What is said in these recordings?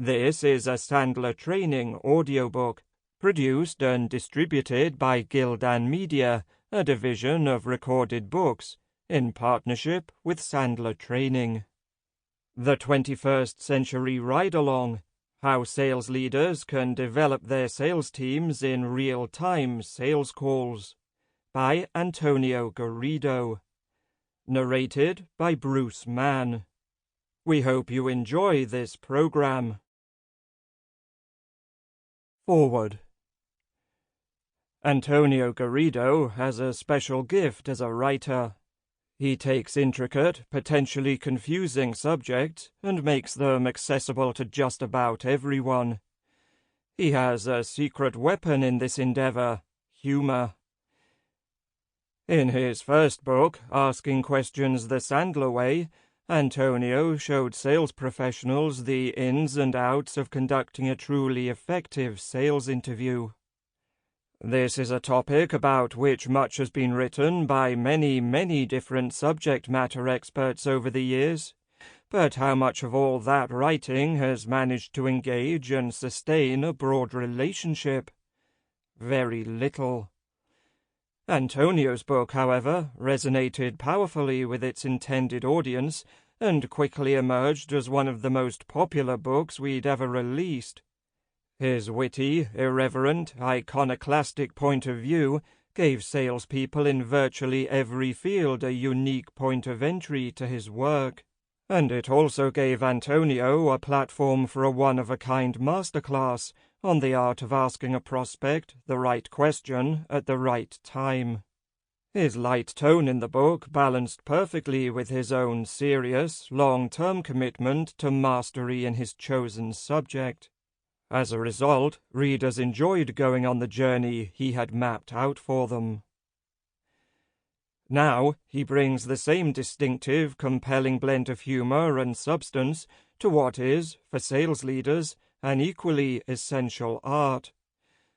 This is a Sandler training audiobook, produced and distributed by Gildan Media, a division of Recorded Books, in partnership with Sandler Training. The 21st Century Ride-Along: How Sales Leaders Can Develop Their Sales Teams in Real-Time Sales Calls, by Antonio Garrido. Narrated by Bruce Mann. We hope you enjoy this program. Forward. Antonio Garrido has a special gift as a writer. He takes intricate, potentially confusing subjects and makes them accessible to just about everyone. He has a secret weapon in this endeavor: humor. In his first book, Asking Questions the Sandler Way, Antonio showed sales professionals the ins and outs of conducting a truly effective sales interview. This is a topic about which much has been written by many different subject matter experts over the years, but how much of all that writing has managed to engage and sustain a broad relationship? Very little. Antonio's book, however, resonated powerfully with its intended audience and quickly emerged as one of the most popular books we'd ever released. His witty, irreverent, iconoclastic point of view gave salespeople in virtually every field a unique point of entry to his work, and it also gave Antonio a platform for a one-of-a-kind masterclass on the art of asking a prospect the right question at the right time. His light tone in the book balanced perfectly with his own serious, long-term commitment to mastery in his chosen subject. As a result, readers enjoyed going on the journey he had mapped out for them. Now, he brings the same distinctive, compelling blend of humor and substance to what is, for sales leaders, an equally essential art: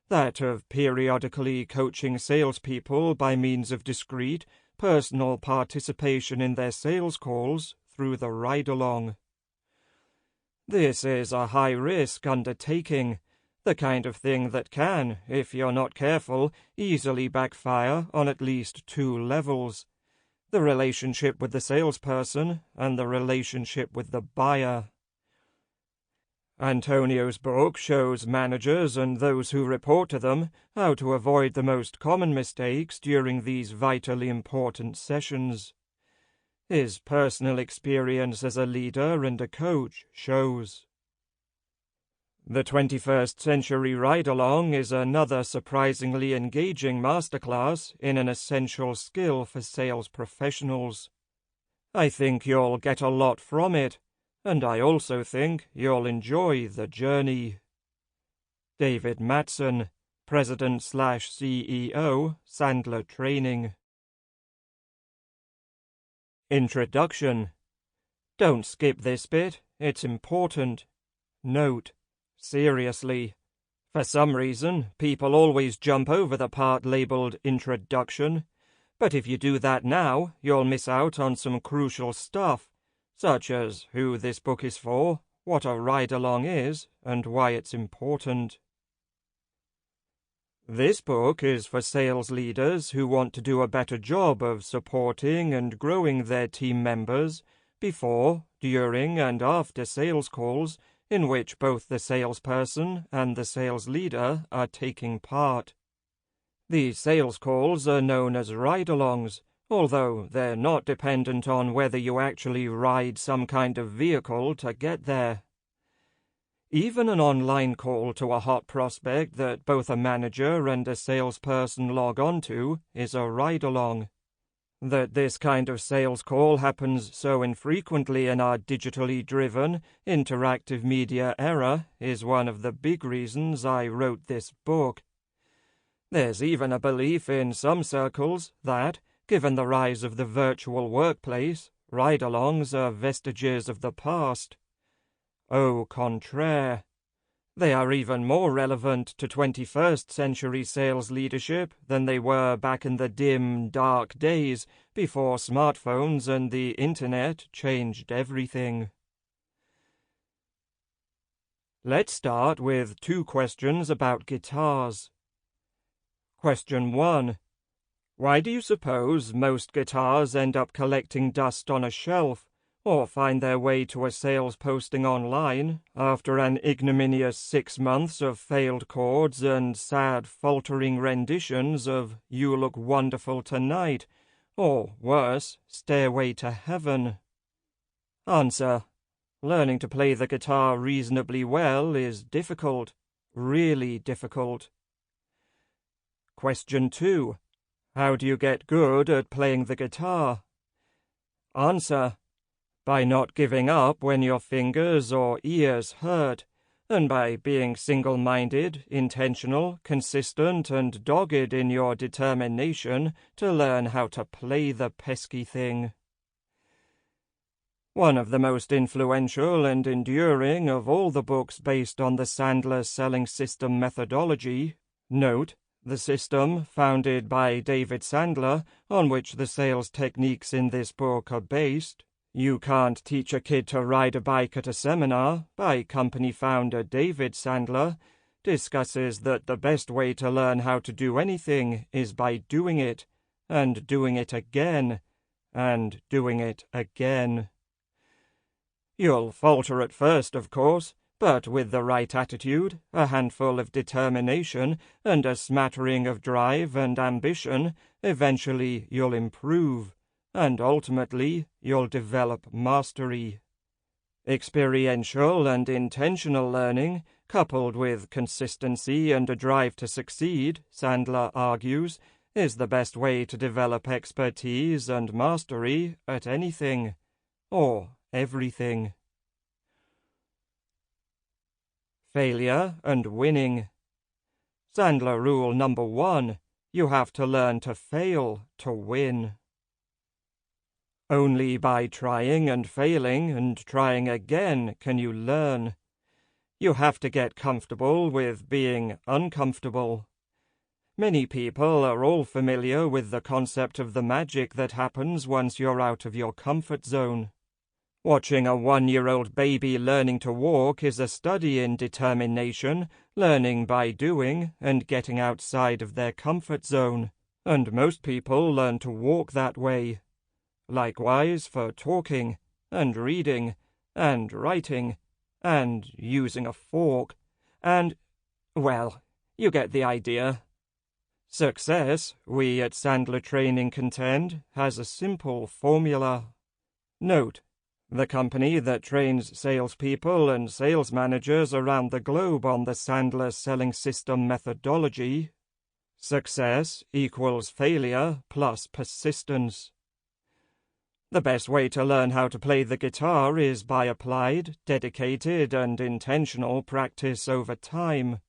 that of periodically coaching salespeople by means of discreet, personal participation in their sales calls through the ride-along. This is a high-risk undertaking, the kind of thing that can, if you're not careful, easily backfire on at least two levels: the relationship with the salesperson and the relationship with the buyer. Antonio's book shows managers and those who report to them how to avoid the most common mistakes during these vitally important sessions. His personal experience as a leader and a coach shows. The 21st Century Ride-Along is another surprisingly engaging masterclass in an essential skill for sales professionals. I think you'll get a lot from it, and I also think you'll enjoy the journey. David Matson, President/CEO, Sandler Training. Introduction. Don't skip this bit, it's important. Note: seriously, for some reason, people always jump over the part labeled Introduction, but if you do that now, you'll miss out on some crucial stuff, such as who this book is for, what a ride-along is, and why it's important. This book is for sales leaders who want to do a better job of supporting and growing their team members before, during, and after sales calls in which both the salesperson and the sales leader are taking part. These sales calls are known as ride-alongs, although they're not dependent on whether you actually ride some kind of vehicle to get there. Even an online call to a hot prospect that both a manager and a salesperson log on to is a ride-along. That this kind of sales call happens so infrequently in our digitally driven, interactive media era is one of the big reasons I wrote this book. There's even a belief in some circles that, given the rise of the virtual workplace, ride-alongs are vestiges of the past. Au contraire, they are even more relevant to 21st century sales leadership than they were back in the dim, dark days before smartphones and the internet changed everything. Let's start with 2 questions about guitars. Question 1. Why do you suppose most guitars end up collecting dust on a shelf, or find their way to a sales posting online after an ignominious 6 months of failed chords and sad faltering renditions of You Look Wonderful Tonight, or worse, Stairway to Heaven? Answer. Learning to play the guitar reasonably well is difficult, really difficult. Question 2. How do you get good at playing the guitar? Answer. By not giving up when your fingers or ears hurt, and by being single-minded, intentional, consistent, and dogged in your determination to learn how to play the pesky thing. One of the most influential and enduring of all the books based on the Sandler selling system methodology, note, the system founded by David Sandler, on which the sales techniques in this book are based, You Can't Teach a Kid to Ride a Bike at a Seminar, by company founder David Sandler, discusses that the best way to learn how to do anything is by doing it, and doing it again, and doing it again. You'll falter at first, of course, but with the right attitude, a handful of determination, and a smattering of drive and ambition, eventually you'll improve, and ultimately you'll develop mastery. Experiential and intentional learning, coupled with consistency and a drive to succeed, Sandler argues, is the best way to develop expertise and mastery at anything, or everything. Failure and winning. Sandler rule number 1. You have to learn to fail to win. Only by trying and failing and trying again can you learn. You have to get comfortable with being uncomfortable. Many people are all familiar with the concept of the magic that happens once you're out of your comfort zone. Watching a 1-year-old baby learning to walk is a study in determination, learning by doing, and getting outside of their comfort zone, and most people learn to walk that way. Likewise for talking, and reading, and writing, and using a fork, and, well, you get the idea. Success, we at Sandler Training contend, has a simple formula. Note, the company that trains salespeople and sales managers around the globe on the Sandler selling system methodology. Success equals failure plus persistence. The best way to learn how to play the guitar is by applied, dedicated, and intentional practice over time.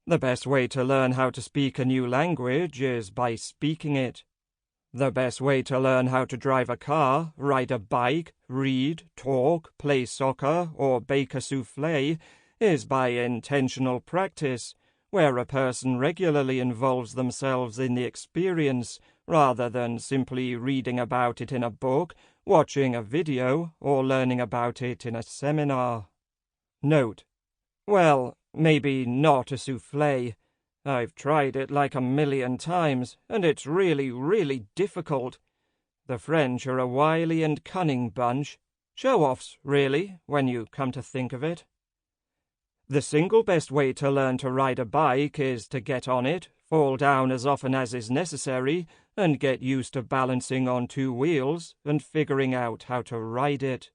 The best way to learn how to speak a new language is by speaking it. The best way to learn how to drive a car, ride a bike, read, talk, play soccer, or bake a soufflé is by intentional practice, where a person regularly involves themselves in the experience rather than simply reading about it in a book, watching a video, or learning about it in a seminar. Note, well, maybe not a soufflé. I've tried it like 1,000,000 times, and it's really, really difficult. The French are a wily and cunning bunch. Show-offs, really, when you come to think of it. The single best way to learn to ride a bike is to get on it, fall down as often as is necessary, and get used to balancing on 2 wheels and figuring out how to ride it.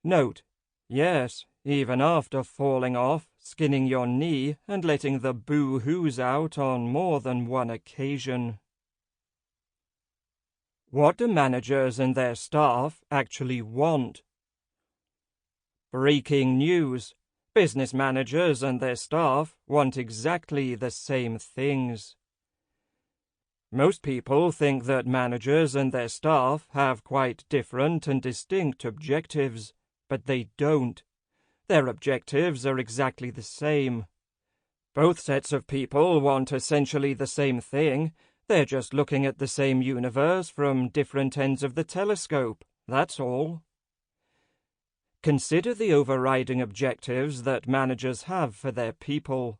Note, yes, even after falling off, skinning your knee, and letting the boo-hoos out on more than one occasion. What do managers and their staff actually want? Breaking news. Business managers and their staff want exactly the same things. Most people think that managers and their staff have quite different and distinct objectives, but they don't. Their objectives are exactly the same. Both sets of people want essentially the same thing. They're just looking at the same universe from different ends of the telescope, that's all. Consider the overriding objectives that managers have for their people.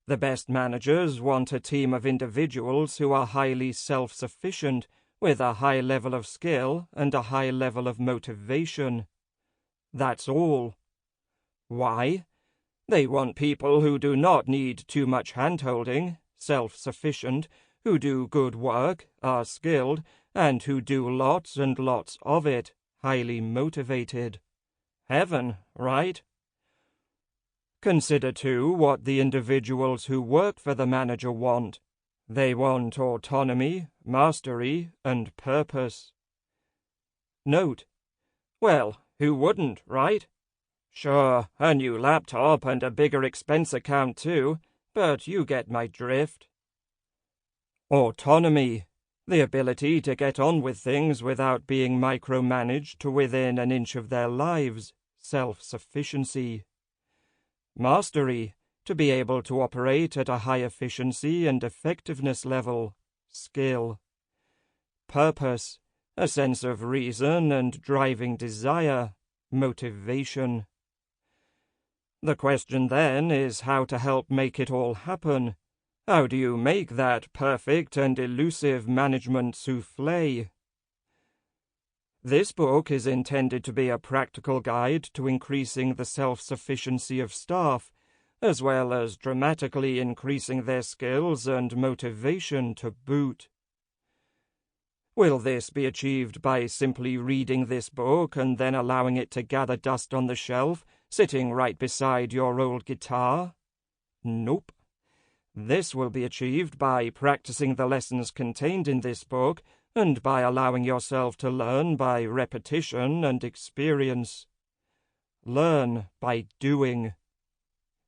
The best managers want a team of individuals who are highly self-sufficient, with a high level of skill and a high level of motivation. That's all. Why? They want people who do not need too much hand-holding, self-sufficient, who do good work, are skilled, and who do lots and lots of it, highly motivated. Heaven, right? Consider, too, what the individuals who work for the manager want. They want autonomy, mastery, and purpose. Note: well, who wouldn't, right? Sure, a new laptop and a bigger expense account too, but you get my drift. Autonomy. The ability to get on with things without being micromanaged to within an inch of their lives. Self-sufficiency. Mastery. To be able to operate at a high efficiency and effectiveness level. Skill. Purpose. A sense of reason and driving desire. Motivation. The question then is how to help make it all happen. How do you make that perfect and elusive management soufflé? This book is intended to be a practical guide to increasing the self-sufficiency of staff, as well as dramatically increasing their skills and motivation to boot. Will this be achieved by simply reading this book and then allowing it to gather dust on the shelf, sitting right beside your old guitar? Nope. This will be achieved by practicing the lessons contained in this book and by allowing yourself to learn by repetition and experience. Learn by doing.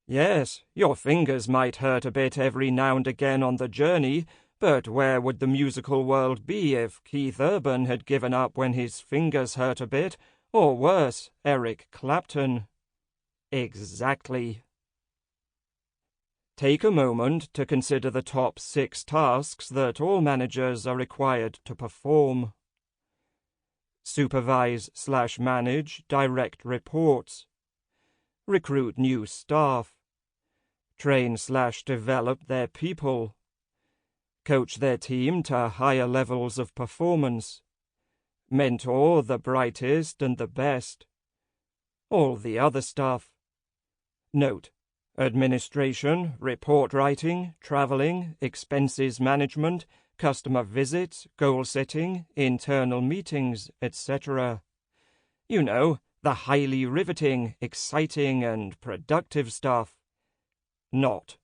Yes, your fingers might hurt a bit every now and again on the journey, but where would the musical world be if Keith Urban had given up when his fingers hurt a bit, or worse, Eric Clapton? Exactly. Take a moment to consider the top 6 tasks that all managers are required to perform. Supervise/manage direct reports. Recruit new staff. Train/develop their people. Coach their team to higher levels of performance. Mentor the brightest and the best. All the other stuff. Note: administration, report writing, traveling, expenses management, customer visits, goal setting, internal meetings, etc. You know, the highly riveting, exciting, and productive stuff. Not.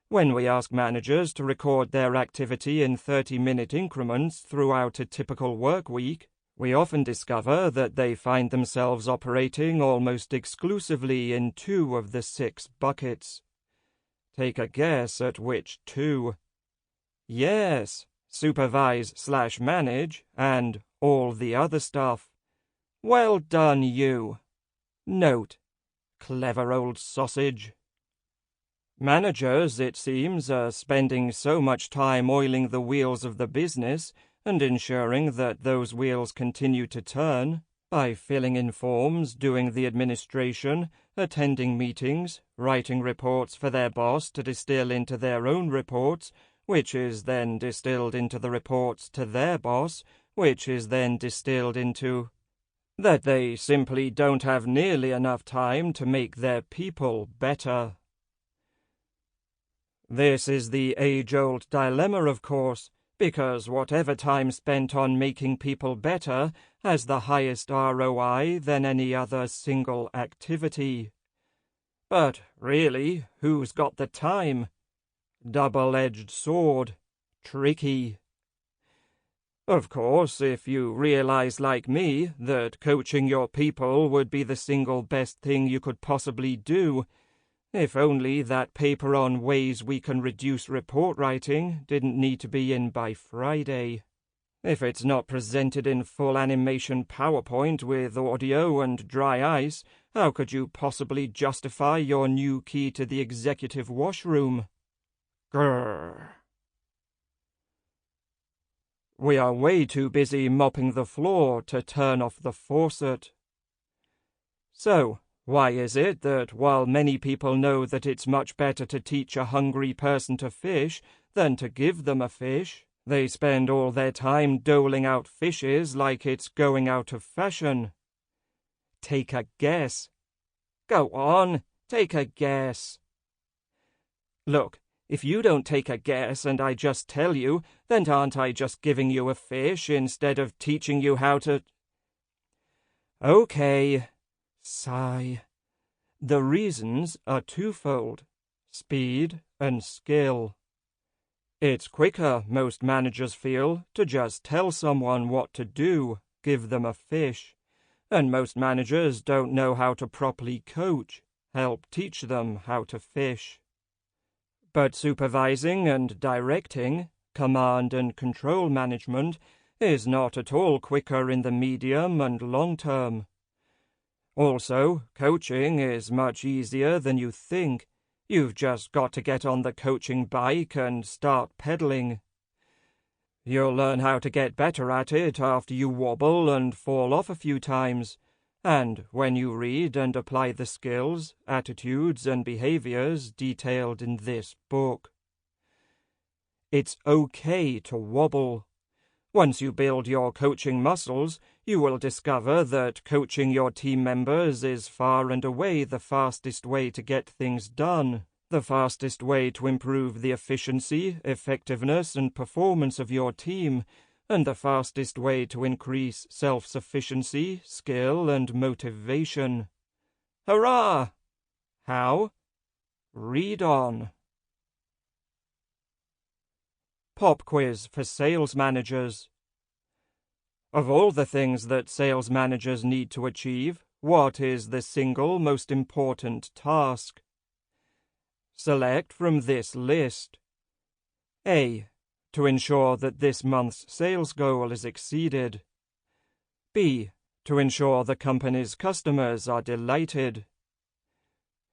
When we ask managers to record their activity in 30-minute increments throughout a typical work week, we often discover that they find themselves operating almost exclusively in 2 of the 6 buckets. Take a guess at which 2. Yes, supervise/manage and all the other stuff. Well done, you. Note: clever old sausage. Managers, it seems, are spending so much time oiling the wheels of the business and ensuring that those wheels continue to turn by filling in forms, doing the administration, attending meetings, writing reports for their boss to distill into their own reports, which is then distilled into the reports to their boss, which is then distilled into... that they simply don't have nearly enough time to make their people better. This is the age-old dilemma, of course, because whatever time spent on making people better has the highest ROI than any other single activity. But really, who's got the time? Double-edged sword. Tricky. Of course, if you realize, like me, that coaching your people would be the single best thing you could possibly do, if only that paper on ways we can reduce report writing didn't need to be in by Friday. If it's not presented in full animation PowerPoint with audio and dry ice, how could you possibly justify your new key to the executive washroom? Grrr. We are way too busy mopping the floor to turn off the faucet. So, why is it that while many people know that it's much better to teach a hungry person to fish than to give them a fish, they spend all their time doling out fishes like it's going out of fashion? Take a guess. Go on, take a guess. Look, if you don't take a guess and I just tell you, then aren't I just giving you a fish instead of teaching you how to... Okay. Sigh. The reasons are twofold: speed and skill. It's quicker, most managers feel, to just tell someone what to do, give them a fish, and most managers don't know how to properly coach, help teach them how to fish. But supervising and directing, command and control management, is not at all quicker in the medium and long term. Also, coaching is much easier than you think. You've just got to get on the coaching bike and start pedaling. You'll learn how to get better at it after you wobble and fall off a few times, and when you read and apply the skills, attitudes, and behaviors detailed in this book. It's okay to wobble. Once you build your coaching muscles, you will discover that coaching your team members is far and away the fastest way to get things done, the fastest way to improve the efficiency, effectiveness, and performance of your team, and the fastest way to increase self-sufficiency, skill, and motivation. Hurrah! How? Read on. Pop quiz for sales managers. Of all the things that sales managers need to achieve, what is the single most important task? Select from this list. A. To ensure that this month's sales goal is exceeded. B. To ensure the company's customers are delighted.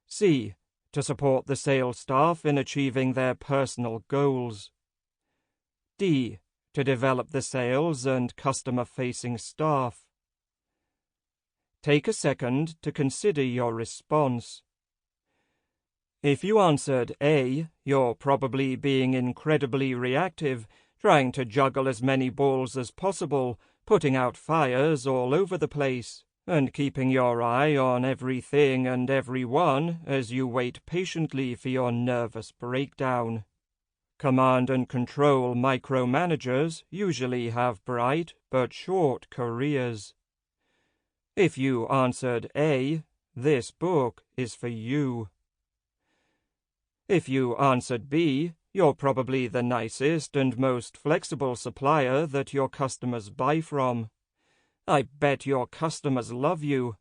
C. To support the sales staff in achieving their personal goals. D. To develop the sales and customer-facing staff. Take a second to consider your response. If you answered A, you're probably being incredibly reactive, trying to juggle as many balls as possible, putting out fires all over the place, and keeping your eye on everything and everyone as you wait patiently for your nervous breakdown. Command and control micromanagers usually have bright but short careers. If you answered A, this book is for you. If you answered B, you're probably the nicest and most flexible supplier that your customers buy from. I bet your customers love you.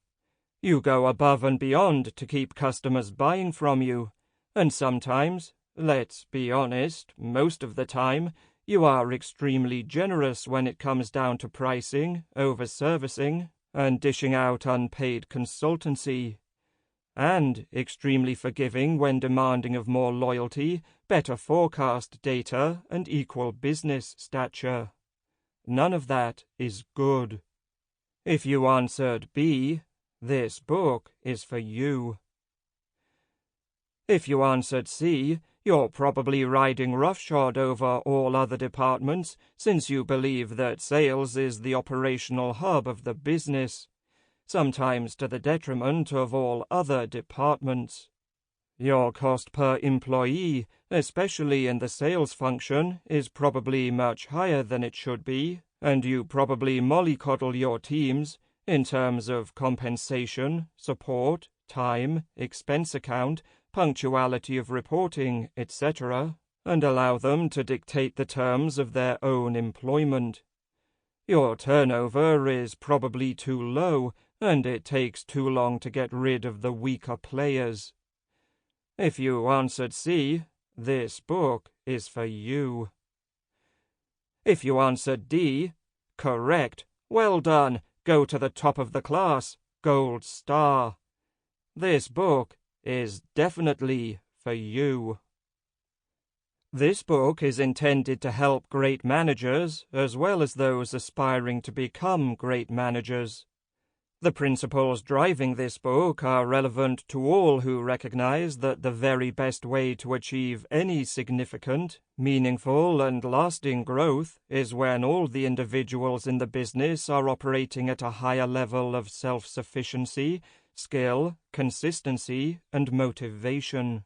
You go above and beyond to keep customers buying from you, and sometimes, let's be honest, most of the time, you are extremely generous when it comes down to pricing, over-servicing, and dishing out unpaid consultancy, and extremely forgiving when demanding of more loyalty, better forecast data, and equal business stature. None of that is good. If you answered B, this book is for you. If you answered C, you're probably riding roughshod over all other departments, since you believe that sales is the operational hub of the business, sometimes to the detriment of all other departments. Your cost per employee, especially in the sales function, is probably much higher than it should be, and you probably mollycoddle your teams in terms of compensation, support, time, expense account, punctuality of reporting, etc., and allow them to dictate the terms of their own employment. Your turnover is probably too low, and it takes too long to get rid of the weaker players. If you answered C, this book is for you. If you answered D, correct, well done, go to the top of the class, gold star. This book is definitely for you. This book is intended to help great managers as well as those aspiring to become great managers. The principles driving this book are relevant to all who recognize that the very best way to achieve any significant, meaningful, and lasting growth is when all the individuals in the business are operating at a higher level of self-sufficiency, skill, consistency, and motivation.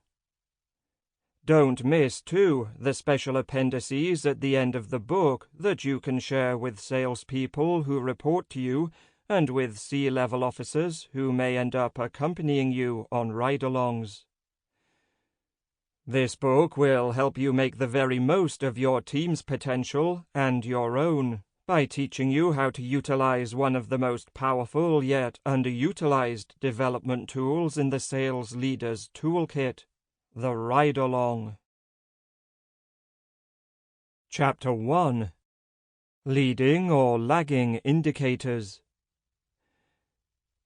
Don't miss, too, the special appendices at the end of the book that you can share with salespeople who report to you and with C-level officers who may end up accompanying you on ride-alongs. This book will help you make the very most of your team's potential and your own by teaching you how to utilize one of the most powerful yet underutilized development tools in the sales leader's toolkit, the ride-along. Chapter 1: Leading or Lagging Indicators.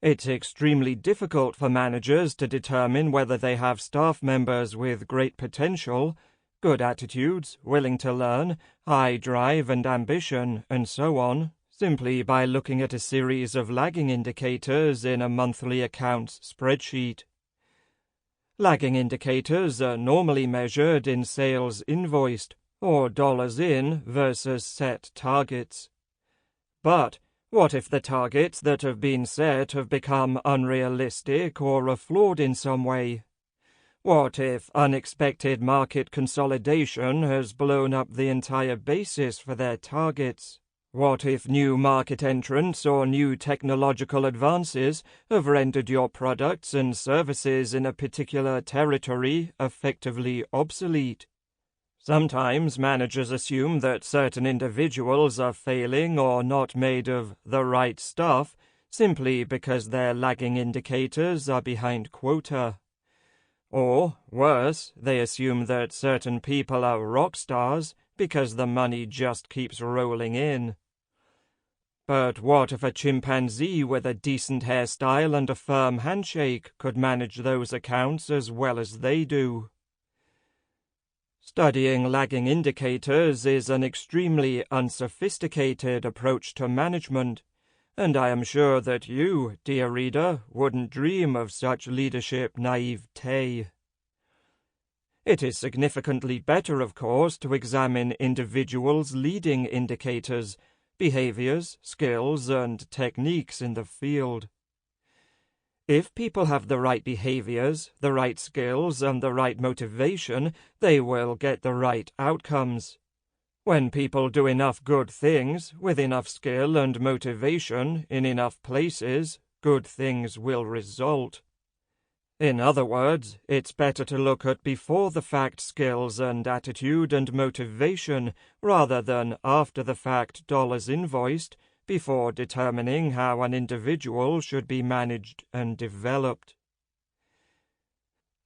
It's extremely difficult for managers to determine whether they have staff members with great potential, good attitudes, willing to learn, high drive and ambition, and so on, simply by looking at a series of lagging indicators in a monthly accounts spreadsheet. Lagging indicators are normally measured in sales invoiced, or dollars in versus set targets. But what if the targets that have been set have become unrealistic or are flawed in some way? What if unexpected market consolidation has blown up the entire basis for their targets? What if new market entrants or new technological advances have rendered your products and services in a particular territory effectively obsolete? Sometimes managers assume that certain individuals are failing or not made of the right stuff simply because their lagging indicators are behind quota. Or, worse, they assume that certain people are rock stars because the money just keeps rolling in. But what if a chimpanzee with a decent hairstyle and a firm handshake could manage those accounts as well as they do? Studying lagging indicators is an extremely unsophisticated approach to management, and I am sure that you, dear reader, wouldn't dream of such leadership naivete. It is significantly better, of course, to examine individuals' leading indicators, behaviors, skills, and techniques in the field. If people have the right behaviors, the right skills, and the right motivation, they will get the right outcomes. When people do enough good things, with enough skill and motivation, in enough places, good things will result. In other words, it's better to look at before-the-fact skills and attitude and motivation, rather than after-the-fact dollars invoiced, before determining how an individual should be managed and developed.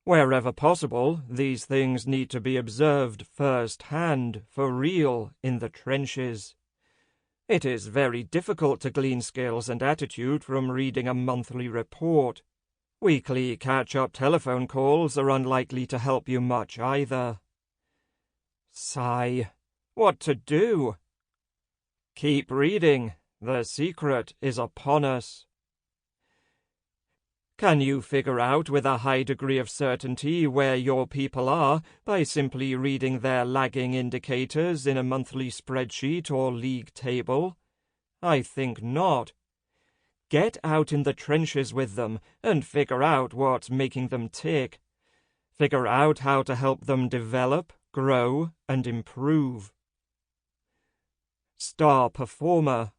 Wherever possible, these things need to be observed first-hand, for real, in the trenches. It is very difficult to glean skills and attitude from reading a monthly report. Weekly catch-up telephone calls are unlikely to help you much either. Sigh. What to do? Keep reading. The secret is upon us. Can you figure out with a high degree of certainty where your people are by simply reading their lagging indicators in a monthly spreadsheet or league table? I think not. Get out in the trenches with them and figure out what's making them tick. Figure out how to help them develop, grow, and improve. Star performer.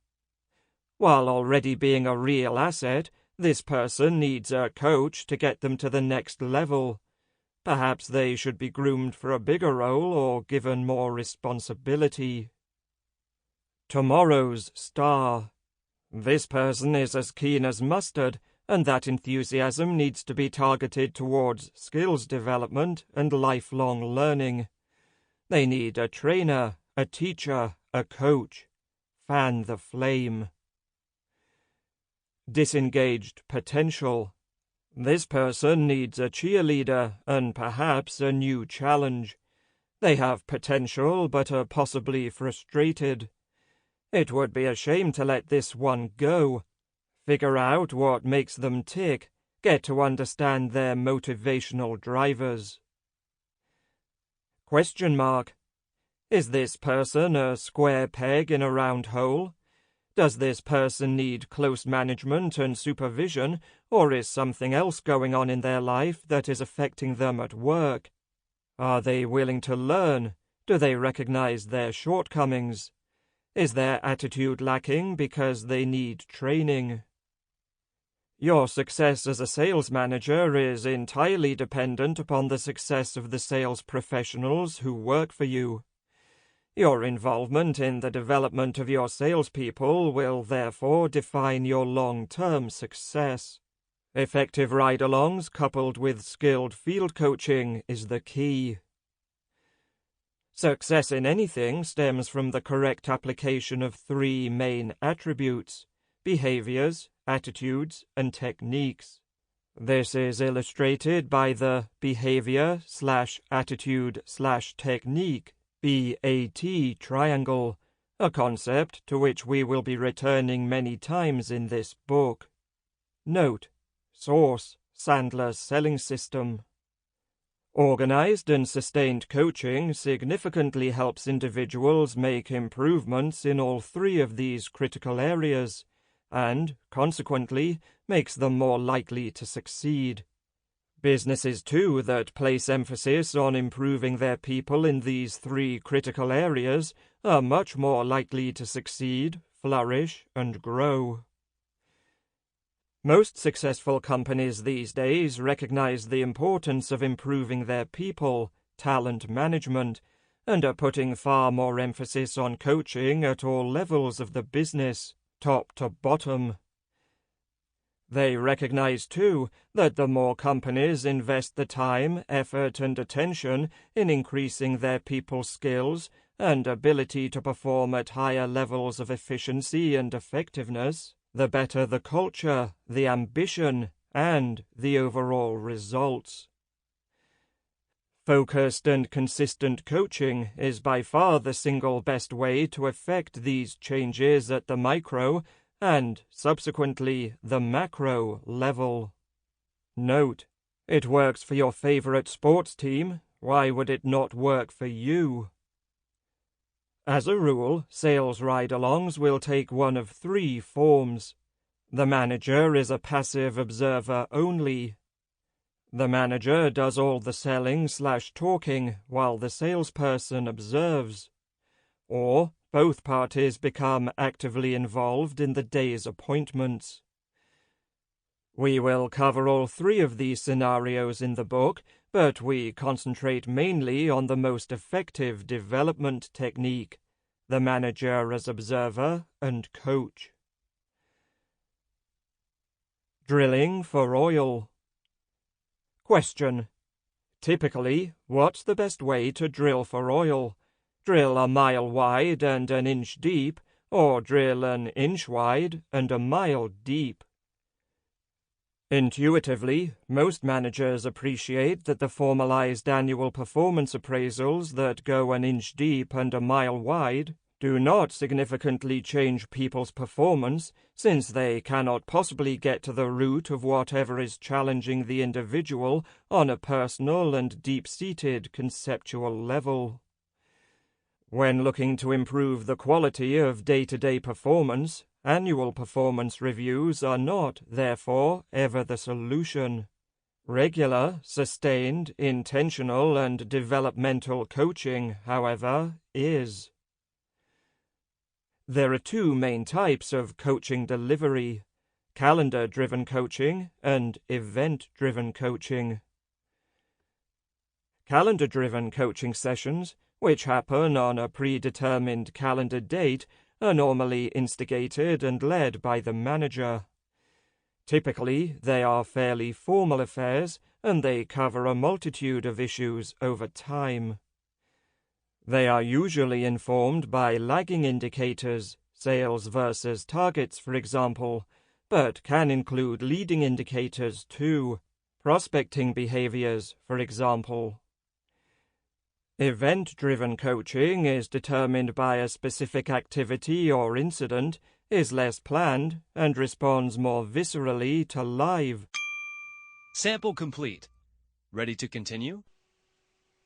While already being a real asset, this person needs a coach to get them to the next level. Perhaps they should be groomed for a bigger role or given more responsibility. Tomorrow's star. This person is as keen as mustard, and that enthusiasm needs to be targeted towards skills development and lifelong learning. They need a trainer, a teacher, a coach. Fan the flame. Disengaged potential. This person needs a cheerleader and perhaps a new challenge. They have potential but are possibly frustrated. It would be a shame to let this one go. Figure out what makes them tick. Get to understand their motivational drivers. Question mark. Is this person a square peg in a round hole? Does this person need close management and supervision, or is something else going on in their life that is affecting them at work? Are they willing to learn? Do they recognize their shortcomings? Is their attitude lacking because they need training? Your success as a sales manager is entirely dependent upon the success of the sales professionals who work for you. Your involvement in the development of your salespeople will therefore define your long-term success. Effective ride-alongs coupled with skilled field coaching is the key. Success in anything stems from the correct application of three main attributes: behaviors, attitudes, and techniques. This is illustrated by the behavior/attitude/technique BAT triangle, a concept to which we will be returning many times in this book. Note: Source: Sandler's Selling System. Organized and sustained coaching significantly helps individuals make improvements in all three of these critical areas, and, consequently, makes them more likely to succeed. Businesses, too, that place emphasis on improving their people in these three critical areas are much more likely to succeed, flourish, and grow. Most successful companies these days recognize the importance of improving their people, talent management, and are putting far more emphasis on coaching at all levels of the business, top to bottom. They recognize, too, that the more companies invest the time, effort, and attention in increasing their people's skills and ability to perform at higher levels of efficiency and effectiveness, the better the culture, the ambition, and the overall results. Focused and consistent coaching is by far the single best way to effect these changes at the micro and, subsequently, the macro level. Note: it works for your favorite sports team. Why would it not work for you? As a rule, sales ride-alongs will take one of three forms. The manager is a passive observer only. The manager does all the selling/talking while the salesperson observes. Or both parties become actively involved in the day's appointments. We will cover all three of these scenarios in the book, but we concentrate mainly on the most effective development technique: the manager as observer and coach. Drilling for oil. Question: typically, what's the best way to drill for oil? Drill a mile wide and an inch deep, or drill an inch wide and a mile deep? Intuitively, most managers appreciate that the formalized annual performance appraisals that go an inch deep and a mile wide do not significantly change people's performance, since they cannot possibly get to the root of whatever is challenging the individual on a personal and deep-seated conceptual level. When looking to improve the quality of day-to-day performance, annual performance reviews are not, therefore, ever the solution. Regular, sustained, intentional, and developmental coaching, however, is. There are two main types of coaching delivery: calendar-driven coaching and event-driven coaching. Calendar-driven coaching sessions, which happen on a predetermined calendar date, are normally instigated and led by the manager. Typically, they are fairly formal affairs, and they cover a multitude of issues over time. They are usually informed by lagging indicators, sales versus targets, for example, but can include leading indicators too, prospecting behaviors, for example. Event-driven coaching is determined by a specific activity or incident, is less planned, and responds more viscerally to live. Sample complete. Ready to continue?